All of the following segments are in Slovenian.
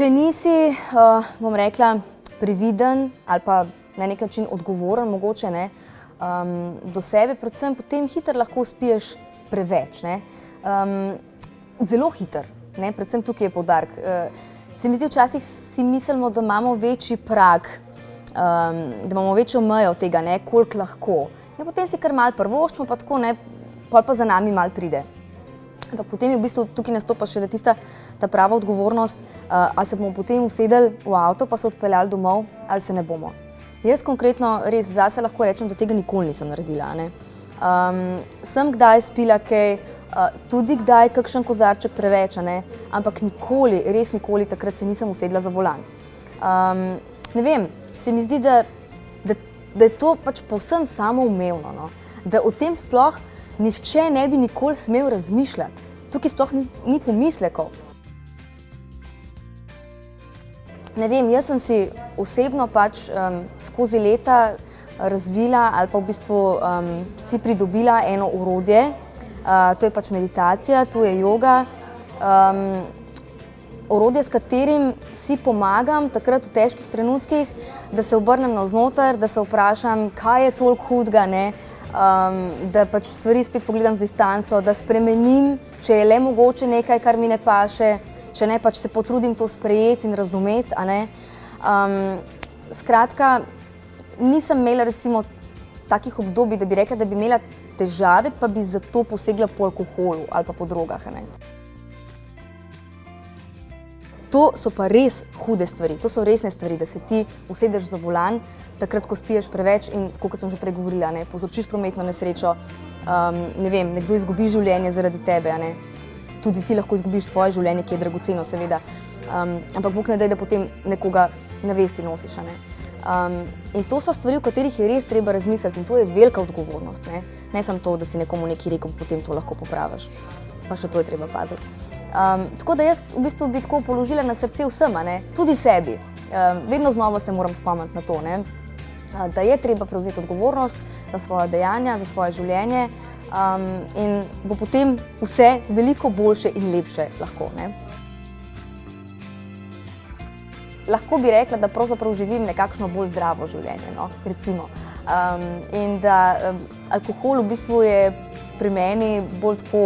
Če nisi, bom rekla, previden ali pa na nek način odgovoren, mogoče ne, do sebe, predvsem potem hitro lahko spiješ preveč, ne. Zelo hitro, ne, predvsem tukaj je poudarek. Se mi zdi, včasih si mislimo, da imamo večji prag, da imamo večjo mejo tega, ne, koliko lahko. Ja, potem si kar malo privoščimo, pa tako, ne, pol pa za nami malo pride. Ampak potem je v bistvu tukaj nastopa šele tista ta prava odgovornost, ali se bomo potem usedeli v avto pa se odpeljali domov, ali se ne bomo. Jaz konkretno res zase lahko rečem, da tega nikoli nisem naredila, ne. Sem kdaj spila kaj, tudi kdaj kakšen kozarček preveč, a ne, ampak nikoli, res nikoli takrat se nisem usedla za volan. Ne vem, se mi zdi, da je to pač povsem samoumevno, no, da o tem sploh nihče ne bi nikoli smel razmišljati. Tukaj sploh ni pomislekov. Ne vem, jaz sem si osebno pač skozi leta razvila ali pa v bistvu si pridobila eno orodje, to je pač meditacija, to je joga. Orodje, s katerim si pomagam takrat v težkih trenutkih, da se obrnem navznoter, da se vprašam, kaj je toliko hudega, ne, da pač stvari spet pogledam z distanco, da spremenim, če je le mogoče nekaj, kar mi ne paše, če ne, pač se potrudim to sprejeti in razumeti, a ne. Skratka, nisem imela recimo takih obdobij, da bi rekla, da bi imela težave, pa bi zato posegla po alkoholu ali pa po drogah, a ne. To so pa res hude stvari, to so resne stvari, da se ti usedeš za volan, takrat, ko spiješ preveč in, tako kot sem že prej govorila, ne, povzročiš prometno nesrečo, ne vem, nekdo izgubi življenje zaradi tebe, a ne. Tudi ti lahko izgubiš svoje življenje, ki je dragoceno, seveda, ampak Bog ne daj, da potem nekoga na vesti nosiš, a ne. In to so stvari, o katerih je res treba razmisliti in to je velika odgovornost, ne. Ne samo to, da si nekomu nekaj rekel, potem to lahko popraviš. Pa še to je treba paziti. Tako da jaz v bistvu bi tako položila na srce vsem, a ne, tudi sebi. Vedno znova se moram spomniti na to, ne, da je treba prevzeti odgovornost za svoja dejanja, za svoje življenje in bo potem vse veliko boljše in lepše lahko, ne. Lahko bi rekla, da pravzaprav živim nekakšno bolj zdravo življenje, no, recimo. In da alkohol v bistvu je pri meni bolj tako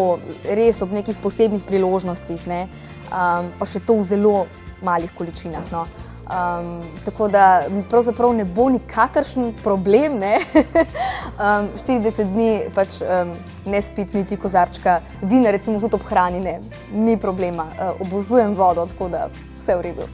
res ob nekih posebnih priložnostih, ne, pa še to v zelo malih količinah, no. Tako da pravzaprav ne bo nikakršen problem, ne, 40 dni pač ne spiti niti kozarčka vina, recimo tudi ob hrani, ne, ni problema. Obožujem vodo, tako da vse v redu.